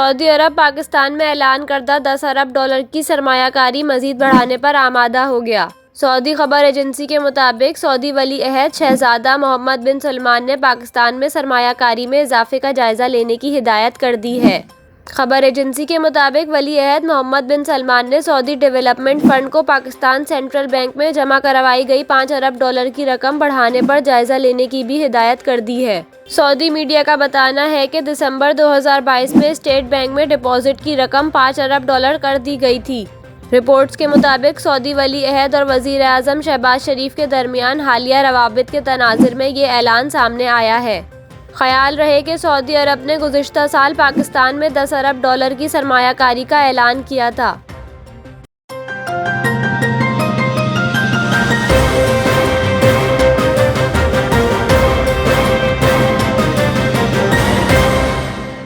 Saudi अरब पाकिस्तान में ऐलान करदा 10 अरब डॉलर की सरमायाकारी मजीद बढ़ाने पर आमादा हो गया। सऊदी खबर एजेंसी के मुताबिक सऊदी वली अहद शहजादा मोहम्मद बिन सलमान ने पाकिस्तान में सरमायाकारी में इजाफे का जायजा लेने की हिदायत कर दी है। खबर एजेंसी के मुताबिक वली अहद मोहम्मद बिन सलमान ने सऊदी डेवलपमेंट फंड को पाकिस्तान सेंट्रल बैंक में जमा करवाई गई 5 अरब डॉलर की रकम बढ़ाने पर जायजा लेने की भी हिदायत कर दी है। सऊदी मीडिया का बताना है कि दिसंबर 2022 में स्टेट बैंक में डिपॉजिट की रकम 5 अरब डॉलर कर दी गई थी। रिपोर्ट्स के मुताबिक सऊदी वली अहद और वजीर आज़म शहबाज शरीफ के दरमियान हालिया रवाबित के तनाज़ुर में ये ऐलान सामने आया है। ख्याल रहे कि सऊदी अरब ने गुज़िश्ता साल पाकिस्तान में 10 अरब डॉलर की सरमायाकारी का ऐलान किया था।